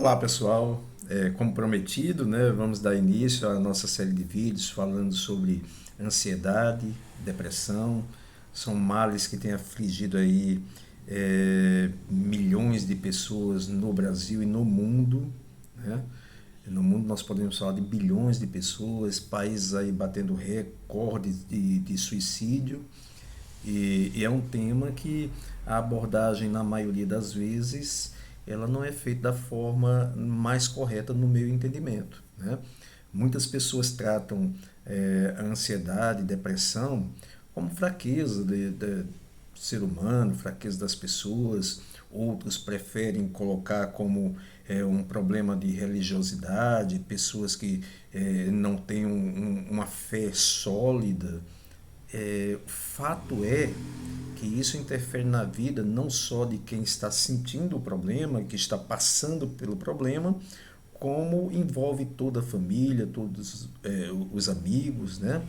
Olá pessoal, como prometido, né, vamos dar início à nossa série de vídeos falando sobre ansiedade, depressão. São males que têm afligido aí milhões de pessoas no Brasil e no mundo, né? No mundo nós podemos falar de bilhões de pessoas, países aí batendo recordes de suicídio. E é um tema que a abordagem, na maioria das vezes, ela não é feita da forma mais correta no meu entendimento, né? Muitas pessoas tratam a ansiedade, depressão como fraqueza do ser humano, fraqueza das pessoas. Outros preferem colocar como um problema de religiosidade, pessoas que não têm uma fé sólida. O fato é que isso interfere na vida não só de quem está sentindo o problema, que está passando pelo problema, como envolve toda a família, todos os amigos, né?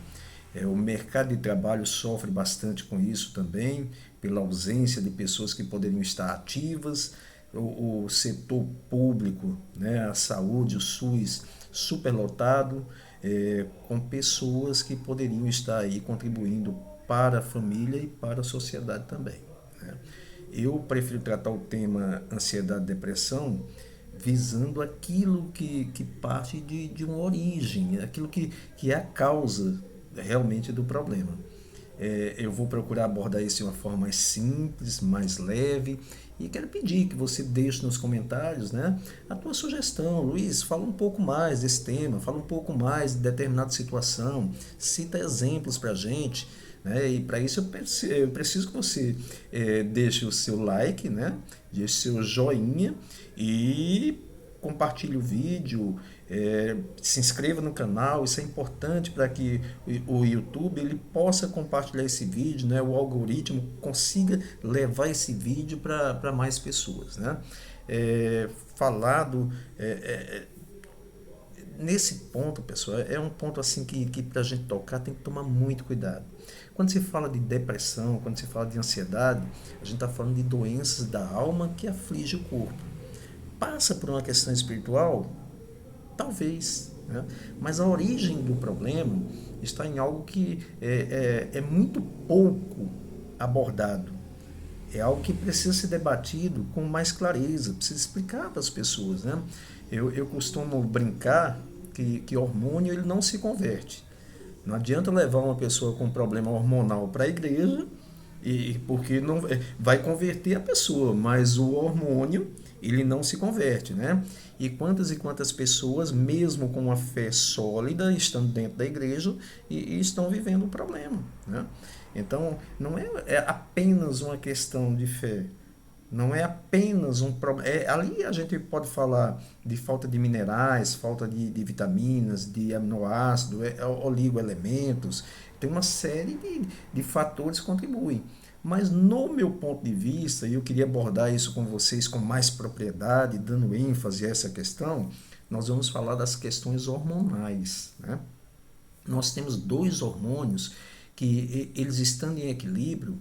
O mercado de trabalho sofre bastante com isso também, pela ausência de pessoas que poderiam estar ativas. O setor público, né, a saúde, o SUS, superlotado, com pessoas que poderiam estar aí contribuindo para a família e para a sociedade também, né? Eu prefiro tratar o tema ansiedade e depressão visando aquilo que parte de uma origem, aquilo que é a causa realmente do problema. Eu vou procurar abordar isso de uma forma mais simples, mais leve, e quero pedir que você deixe nos comentários, né, a tua sugestão. Luiz, fala um pouco mais desse tema, fala um pouco mais de determinada situação, cita exemplos para a gente, né? E para isso eu preciso que você deixe o seu like, né, deixe seu joinha e compartilhe o vídeo, se inscreva no canal. Isso é importante para que o YouTube ele possa compartilhar esse vídeo, né? O algoritmo consiga levar esse vídeo para mais pessoas, né? Falado nesse ponto, pessoal, é um ponto assim que para a gente tocar tem que tomar muito cuidado. Quando se fala de depressão, quando se fala de ansiedade, a gente está falando de doenças da alma que aflige o corpo. Passa por uma questão espiritual? Talvez, né? Mas a origem do problema está em algo que é muito pouco abordado. É algo que precisa ser debatido com mais clareza, precisa explicar para as pessoas, né? Eu costumo brincar que hormônio ele não se converte. Não adianta levar uma pessoa com problema hormonal para a igreja, porque não vai converter a pessoa, mas o hormônio ele não se converte, né? E quantas pessoas, mesmo com uma fé sólida, estão dentro da igreja e estão vivendo um problema, né? Então, não é apenas uma questão de fé, não é apenas um problema. Ali a gente pode falar de falta de minerais, falta de vitaminas, de aminoácidos, oligoelementos. Tem uma série de fatores que contribuem. Mas no meu ponto de vista, e eu queria abordar isso com vocês com mais propriedade, dando ênfase a essa questão, nós vamos falar das questões hormonais, né? Nós temos dois hormônios que, eles estando em equilíbrio,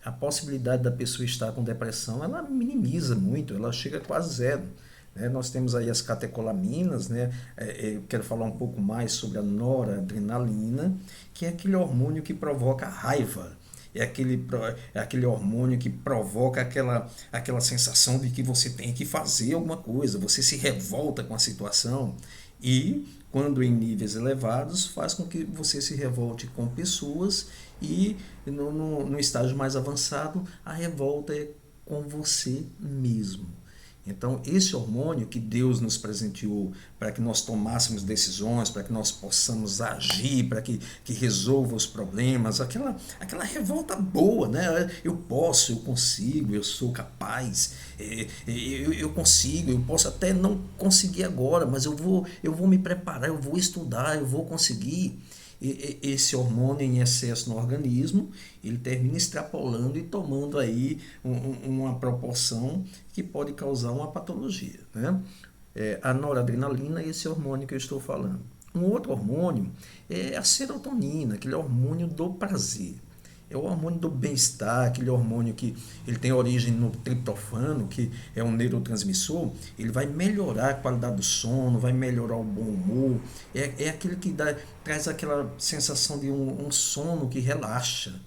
a possibilidade da pessoa estar com depressão, ela minimiza muito, ela chega a quase zero, né? Nós temos aí as catecolaminas, né? Eu quero falar um pouco mais sobre a noradrenalina, que é aquele hormônio que provoca raiva, é aquele hormônio que provoca aquela sensação de que você tem que fazer alguma coisa, você se revolta com a situação e, quando em níveis elevados, faz com que você se revolte com pessoas e, no estágio mais avançado, a revolta é com você mesmo. Então, esse hormônio que Deus nos presenteou para que nós tomássemos decisões, para que nós possamos agir, para que resolva os problemas, aquela revolta boa, né? Eu posso, eu consigo, eu sou capaz, eu consigo, eu posso até não conseguir agora, mas eu vou me preparar, eu vou estudar, eu vou conseguir. Esse hormônio em excesso no organismo, ele termina extrapolando e tomando aí uma proporção que pode causar uma patologia, né? A noradrenalina é esse hormônio que eu estou falando. Um outro hormônio é a serotonina, aquele hormônio do prazer. É o hormônio do bem-estar, aquele hormônio que ele tem origem no triptofano, que é um neurotransmissor. Ele vai melhorar a qualidade do sono, vai melhorar o bom humor. É aquele que traz aquela sensação de um sono que relaxa.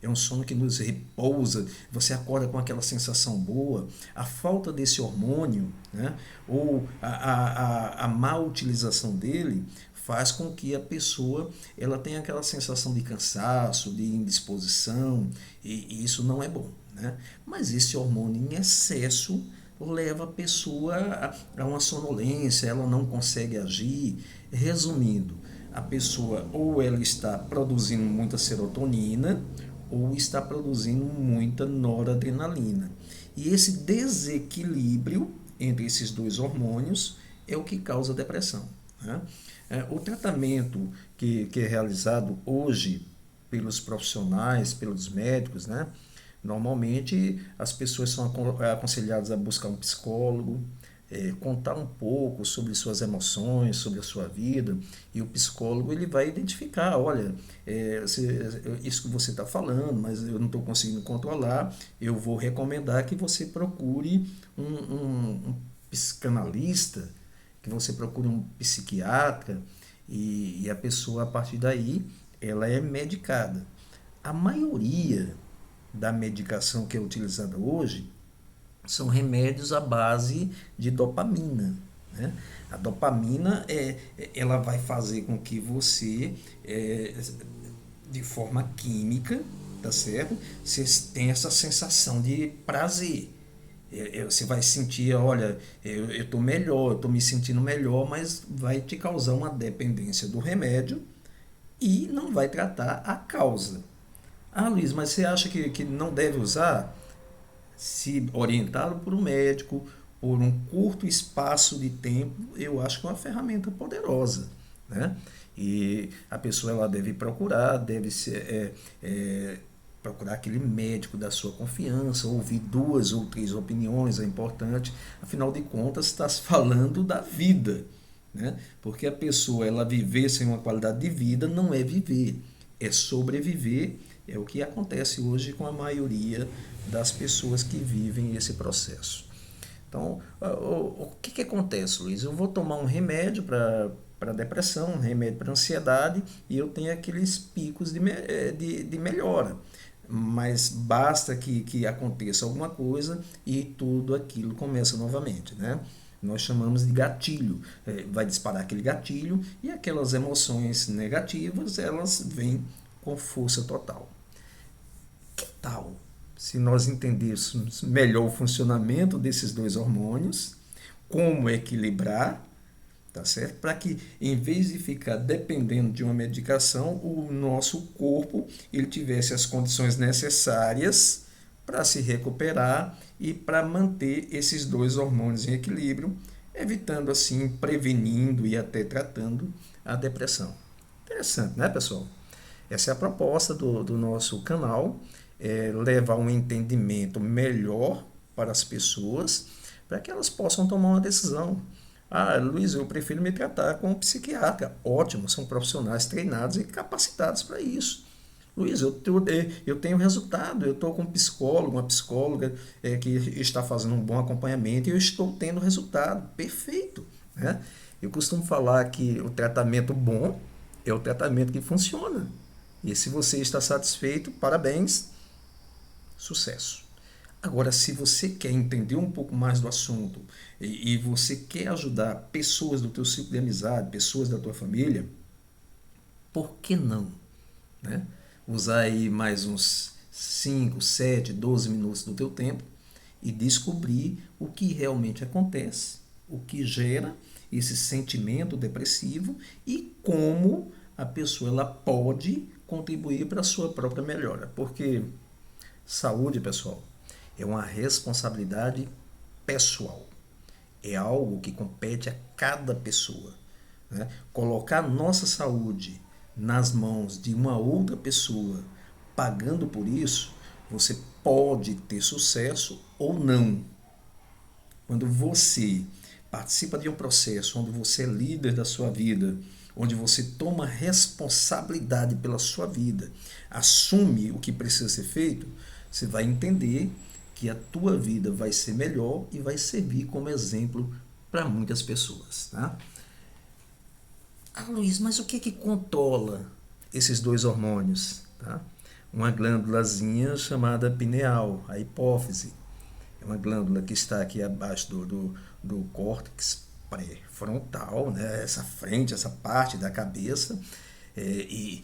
É um sono que nos repousa, você acorda com aquela sensação boa. A falta desse hormônio, né, ou a má utilização dele, faz com que a pessoa ela tenha aquela sensação de cansaço, de indisposição, e isso não é bom. Né? Mas esse hormônio em excesso leva a pessoa a uma sonolência, ela não consegue agir. Resumindo, a pessoa ou ela está produzindo muita serotonina ou está produzindo muita noradrenalina. E esse desequilíbrio entre esses dois hormônios é o que causa depressão. Né? O tratamento que é realizado hoje pelos profissionais, pelos médicos, né? Normalmente as pessoas são aconselhadas a buscar um psicólogo, contar um pouco sobre suas emoções, sobre a sua vida, e o psicólogo ele vai identificar, olha, isso que você está falando, mas eu não estou conseguindo controlar, eu vou recomendar que você procure um psicanalista, que você procure um psiquiatra, e a pessoa, a partir daí, ela é medicada. A maioria da medicação que é utilizada hoje são remédios à base de dopamina. Né? A dopamina ela vai fazer com que você, de forma química, tá certo? Você tenha essa sensação de prazer. Você vai sentir, olha, eu estou melhor, eu estou me sentindo melhor, mas vai te causar uma dependência do remédio e não vai tratar a causa. Ah, Luiz, mas você acha que não deve usar? Se orientado por um médico, por um curto espaço de tempo, eu acho que é uma ferramenta poderosa. Né? E a pessoa ela deve procurar, deve ser, procurar aquele médico da sua confiança, ouvir 2 ou 3 opiniões, é importante. Afinal de contas, está se falando da vida. Né? Porque a pessoa ela viver sem uma qualidade de vida não é viver, é sobreviver. É o que acontece hoje com a maioria das pessoas que vivem esse processo. Então, o que acontece, Luiz? Eu vou tomar um remédio para depressão, um remédio para ansiedade, e eu tenho aqueles picos de melhora. Mas basta que aconteça alguma coisa e tudo aquilo começa novamente, né? Nós chamamos de gatilho. Vai disparar aquele gatilho e aquelas emoções negativas, elas vêm com força total. Que tal se nós entendêssemos melhor o funcionamento desses dois hormônios, como equilibrar, tá certo? Para que, em vez de ficar dependendo de uma medicação, o nosso corpo ele tivesse as condições necessárias para se recuperar e para manter esses dois hormônios em equilíbrio, evitando assim, prevenindo e até tratando a depressão. Interessante, né, pessoal? Essa é a proposta do nosso canal, levar um entendimento melhor para as pessoas, para que elas possam tomar uma decisão. Ah, Luiz, eu prefiro me tratar com um psiquiatra. Ótimo, são profissionais treinados e capacitados para isso. Luiz, eu tenho resultado, eu estou com um psicólogo, uma psicóloga que está fazendo um bom acompanhamento e eu estou tendo resultado. Perfeito. Né? Eu costumo falar que o tratamento bom é o tratamento que funciona. E se você está satisfeito, parabéns, sucesso. Agora, se você quer entender um pouco mais do assunto e você quer ajudar pessoas do teu ciclo de amizade, pessoas da tua família, por que não? Né? Usar aí mais uns 5, 7, 12 minutos do teu tempo e descobrir o que realmente acontece, o que gera esse sentimento depressivo e como a pessoa ela pode contribuir para a sua própria melhora. Porque saúde, pessoal, é uma responsabilidade pessoal. É algo que compete a cada pessoa. Né? Colocar nossa saúde nas mãos de uma outra pessoa, pagando por isso, você pode ter sucesso ou não. Quando você participa de um processo onde você é líder da sua vida, onde você toma responsabilidade pela sua vida, assume o que precisa ser feito, você vai entender que a tua vida vai ser melhor e vai servir como exemplo para muitas pessoas. Tá? Ah, Luiz, mas o que é que controla esses dois hormônios? Tá? Uma glândulazinha chamada pineal, a hipófise. É uma glândula que está aqui abaixo do córtex pré-frontal, né? Essa frente, essa parte da cabeça. E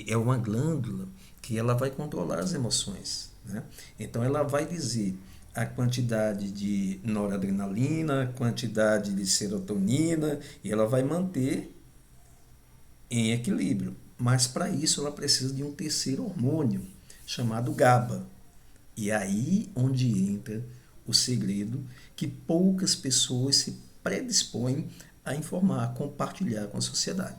é uma glândula que ela vai controlar as emoções. Né? Então ela vai dizer a quantidade de noradrenalina, a quantidade de serotonina, e ela vai manter em equilíbrio. Mas para isso ela precisa de um terceiro hormônio, chamado GABA. E aí onde entra o segredo que poucas pessoas se predispõem a informar, a compartilhar com a sociedade.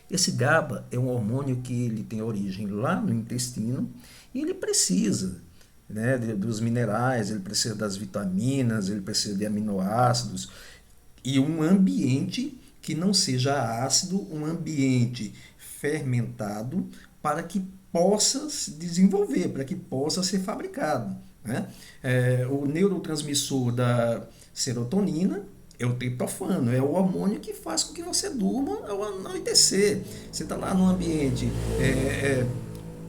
Esse GABA é um hormônio que ele tem origem lá no intestino e ele precisa, né, dos minerais, ele precisa das vitaminas, ele precisa de aminoácidos e um ambiente que não seja ácido, um ambiente fermentado para que possa se desenvolver, para que possa ser fabricado. Né? O neurotransmissor da serotonina é o triptofano, é o hormônio que faz com que você durma ao anoitecer. Você está lá num ambiente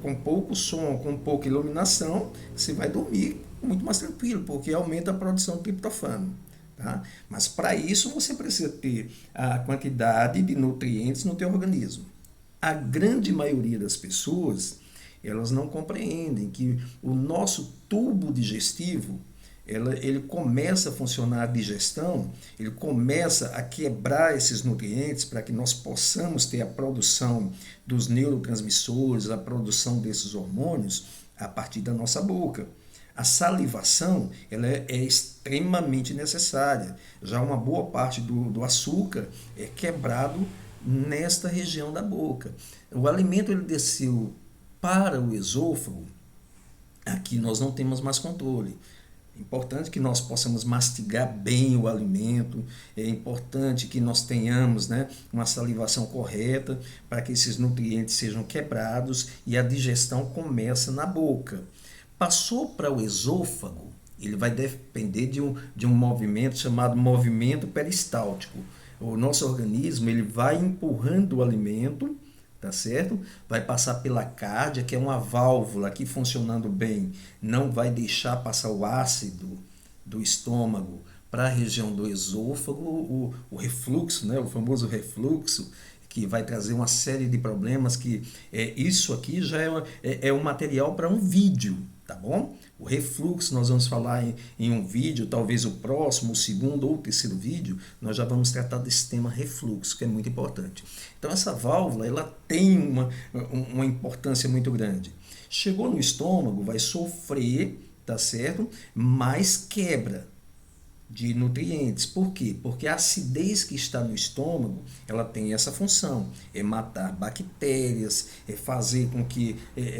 com pouco som, com pouca iluminação, você vai dormir muito mais tranquilo, porque aumenta a produção de triptofano. Tá? Mas para isso você precisa ter a quantidade de nutrientes no teu organismo. A grande maioria das pessoas, elas não compreendem que o nosso tubo digestivo, ele começa a funcionar a digestão, ele começa a quebrar esses nutrientes para que nós possamos ter a produção dos neurotransmissores, a produção desses hormônios a partir da nossa boca. A salivação ela é extremamente necessária. Já uma boa parte do açúcar é quebrado nesta região da boca. O alimento ele desceu para o esôfago, aqui nós não temos mais controle. É importante que nós possamos mastigar bem o alimento, é importante que nós tenhamos, né, uma salivação correta para que esses nutrientes sejam quebrados e a digestão começa na boca. Passou para o esôfago, ele vai depender de um movimento chamado movimento peristáltico. O nosso organismo ele vai empurrando o alimento, tá certo? Vai passar pela cárdia, que é uma válvula que funcionando bem não vai deixar passar o ácido do estômago para a região do esôfago, o refluxo, né? O famoso refluxo, que vai trazer uma série de problemas que isso aqui já é um material para um vídeo, tá bom? O refluxo nós vamos falar em um vídeo, talvez o próximo, o segundo ou o terceiro vídeo, nós já vamos tratar desse tema refluxo, que é muito importante. Então essa válvula, ela tem uma importância muito grande. Chegou no estômago, vai sofrer, tá certo? Mas quebra de nutrientes. Por quê? Porque a acidez que está no estômago, ela tem essa função, é matar bactérias, é fazer com que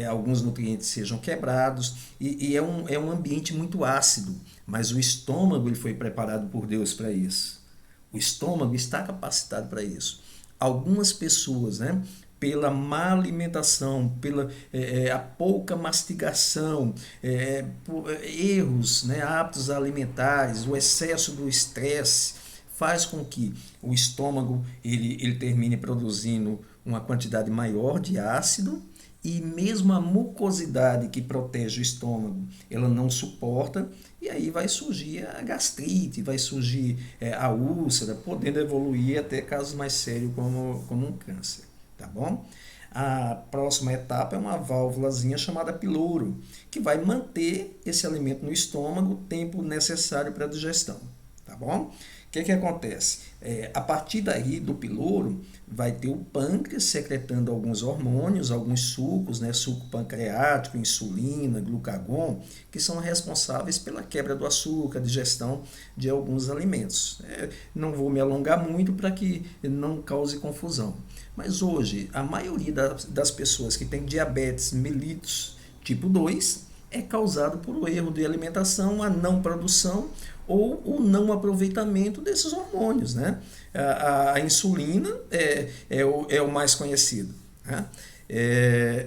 alguns nutrientes sejam quebrados, e é um ambiente muito ácido, mas o estômago ele foi preparado por Deus para isso. O estômago está capacitado para isso. Algumas pessoas, né, pela má alimentação, pela a pouca mastigação, por erros, né, hábitos alimentares, o excesso do estresse, faz com que o estômago ele termine produzindo uma quantidade maior de ácido, e mesmo a mucosidade que protege o estômago, ela não suporta, e aí vai surgir a gastrite, vai surgir a úlcera, podendo evoluir até casos mais sérios como um câncer. Tá bom? A próxima etapa é uma válvulazinha chamada piloro, que vai manter esse alimento no estômago o tempo necessário para a digestão. Tá bom? O que acontece? A partir daí do piloro, vai ter o pâncreas secretando alguns hormônios, alguns sucos, né? Suco pancreático, insulina, glucagon, que são responsáveis pela quebra do açúcar, digestão de alguns alimentos. Não vou me alongar muito para que não cause confusão. Mas hoje, a maioria das pessoas que têm diabetes mellitus tipo 2 é causado por um erro de alimentação, a não produção ou o não aproveitamento desses hormônios, né? A insulina é o mais conhecido, né?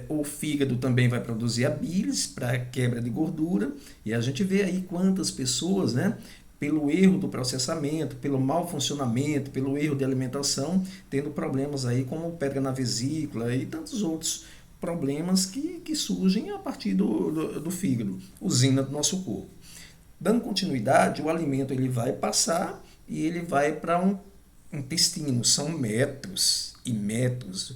O fígado também vai produzir a bilis para quebra de gordura, e a gente vê aí quantas pessoas, né, pelo erro do processamento, pelo mau funcionamento, pelo erro de alimentação, tendo problemas aí como pedra na vesícula e tantos outros problemas que surgem a partir do fígado, usina do nosso corpo. Dando continuidade, o alimento ele vai passar e ele vai para um intestino. São metros e metros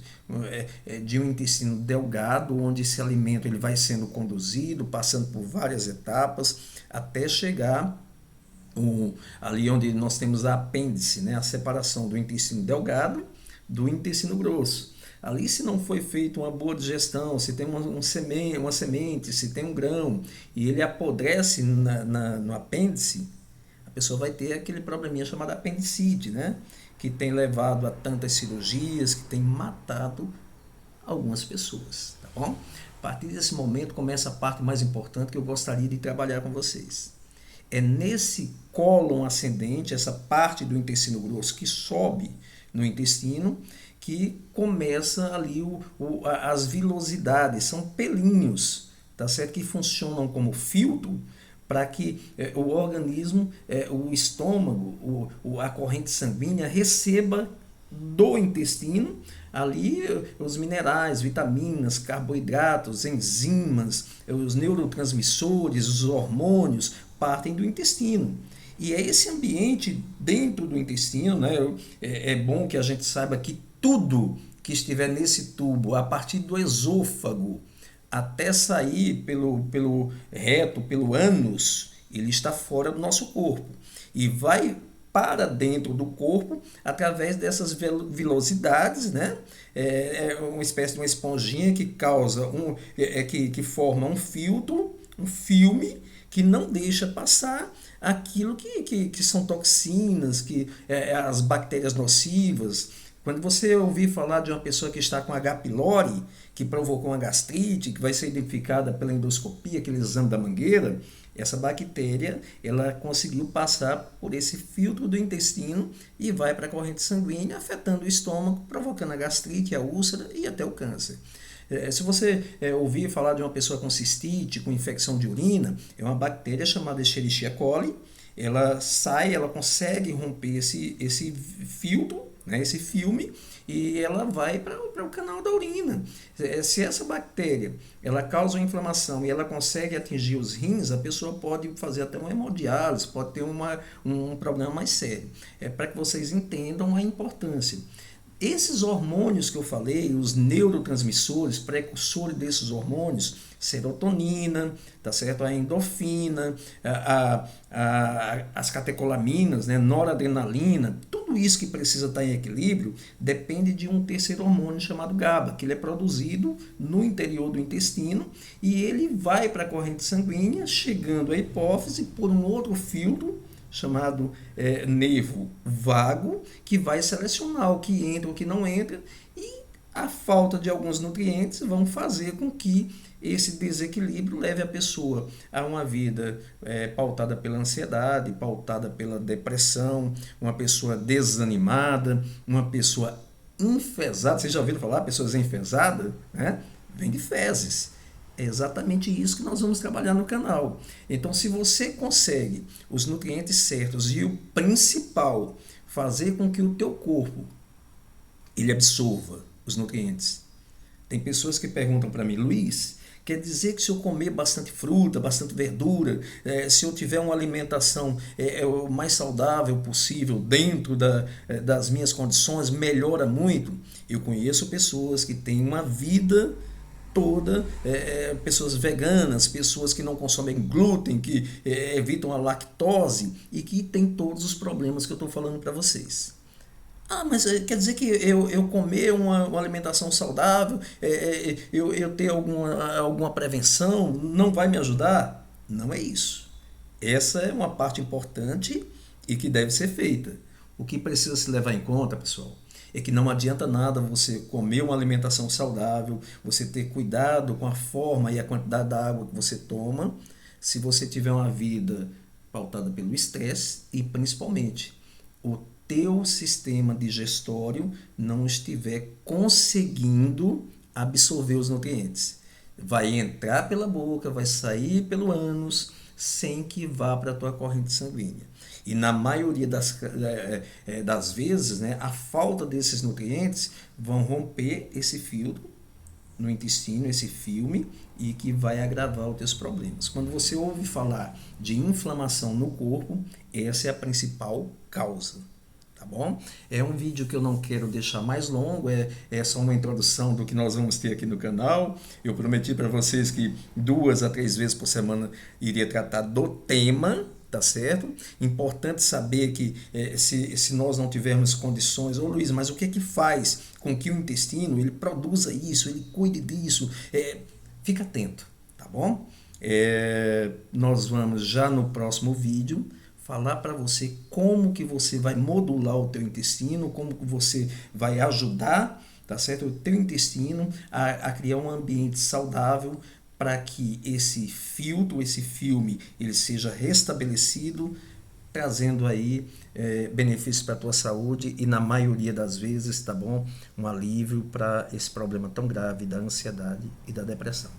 de um intestino delgado, onde esse alimento ele vai sendo conduzido, passando por várias etapas, até chegar ali onde nós temos a apêndice, né? A separação do intestino delgado do intestino grosso. Ali, se não foi feita uma boa digestão, se tem uma semente, se tem um grão, e ele apodrece no apêndice, a pessoa vai ter aquele probleminha chamado apendicite, né? Que tem levado a tantas cirurgias, que tem matado algumas pessoas, tá bom? A partir desse momento começa a parte mais importante que eu gostaria de trabalhar com vocês. É nesse cólon ascendente, essa parte do intestino grosso que sobe no intestino, que começa ali as vilosidades, são pelinhos, tá certo? Que funcionam como filtro para que o organismo, o estômago, a corrente sanguínea receba do intestino ali os minerais, vitaminas, carboidratos, enzimas, os neurotransmissores, os hormônios partem do intestino. E é esse ambiente dentro do intestino, né? É bom que a gente saiba que tudo que estiver nesse tubo, a partir do esôfago até sair pelo reto, pelo ânus, ele está fora do nosso corpo e vai para dentro do corpo através dessas vilosidades, né? Uma espécie de uma esponjinha que causa que forma um filtro, um filme que não deixa passar aquilo que são toxinas, as bactérias nocivas. Quando você ouvir falar de uma pessoa que está com H. pylori, que provocou uma gastrite, que vai ser identificada pela endoscopia, aquele exame da mangueira, essa bactéria ela conseguiu passar por esse filtro do intestino e vai para a corrente sanguínea, afetando o estômago, provocando a gastrite, a úlcera e até o câncer. Se você ouvir falar de uma pessoa com cistite, com infecção de urina, é uma bactéria chamada Escherichia coli. Ela sai, ela consegue romper esse filtro, né, esse filme, e ela vai para o canal da urina. Se essa bactéria ela causa uma inflamação e ela consegue atingir os rins, a pessoa pode fazer até uma hemodiálise, pode ter um problema mais sério. É para que vocês entendam a importância. Esses hormônios que eu falei, os neurotransmissores, precursores desses hormônios, serotonina, tá certo? A endorfina, as catecolaminas, né? Noradrenalina, tudo isso que precisa estar em equilíbrio depende de um terceiro hormônio chamado GABA, que ele é produzido no interior do intestino e ele vai para a corrente sanguínea, chegando à hipófise por um outro filtro chamado nervo vago, que vai selecionar o que entra e o que não entra, e a falta de alguns nutrientes vão fazer com que esse desequilíbrio leve a pessoa a uma vida pautada pela ansiedade, pautada pela depressão, uma pessoa desanimada, uma pessoa enfesada. Vocês já ouviram falar pessoas enfesadas? Né? Vem de fezes. É exatamente isso que nós vamos trabalhar no canal. Então, se você consegue os nutrientes certos e o principal, fazer com que o teu corpo ele absorva os nutrientes. Tem pessoas que perguntam para mim, Luiz, quer dizer que se eu comer bastante fruta, bastante verdura, se eu tiver uma alimentação o mais saudável possível dentro das minhas condições, melhora muito? Eu conheço pessoas que têm uma vida toda, pessoas veganas, pessoas que não consomem glúten, que evitam a lactose e que têm todos os problemas que eu estou falando para vocês. Ah, mas quer dizer que eu comer uma alimentação saudável, eu ter alguma prevenção, não vai me ajudar? Não é isso. Essa é uma parte importante e que deve ser feita. O que precisa se levar em conta, pessoal, é que não adianta nada você comer uma alimentação saudável, você ter cuidado com a forma e a quantidade da água que você toma, se você tiver uma vida pautada pelo estresse e principalmente o teu sistema digestório não estiver conseguindo absorver os nutrientes. Vai entrar pela boca, vai sair pelo ânus, sem que vá para a tua corrente sanguínea. E na maioria das vezes, né, a falta desses nutrientes vão romper esse filtro no intestino, esse filme, e que vai agravar os teus problemas. Quando você ouve falar de inflamação no corpo, essa é a principal causa. Tá bom? É um vídeo que eu não quero deixar mais longo, é só uma introdução do que nós vamos ter aqui no canal. Eu prometi para vocês que 2 a 3 vezes por semana iria tratar do tema, tá certo? Importante saber que se nós não tivermos condições, ô Luiz, mas o que é que faz com que o intestino ele produza isso, ele cuide disso? Fica atento, tá bom? Nós vamos já no próximo vídeo falar para você como que você vai modular o teu intestino, como que você vai ajudar, tá certo? O teu intestino a criar um ambiente saudável para que esse filtro, esse filme, ele seja restabelecido, trazendo aí benefícios para a tua saúde e na maioria das vezes, tá bom? Um alívio para esse problema tão grave da ansiedade e da depressão.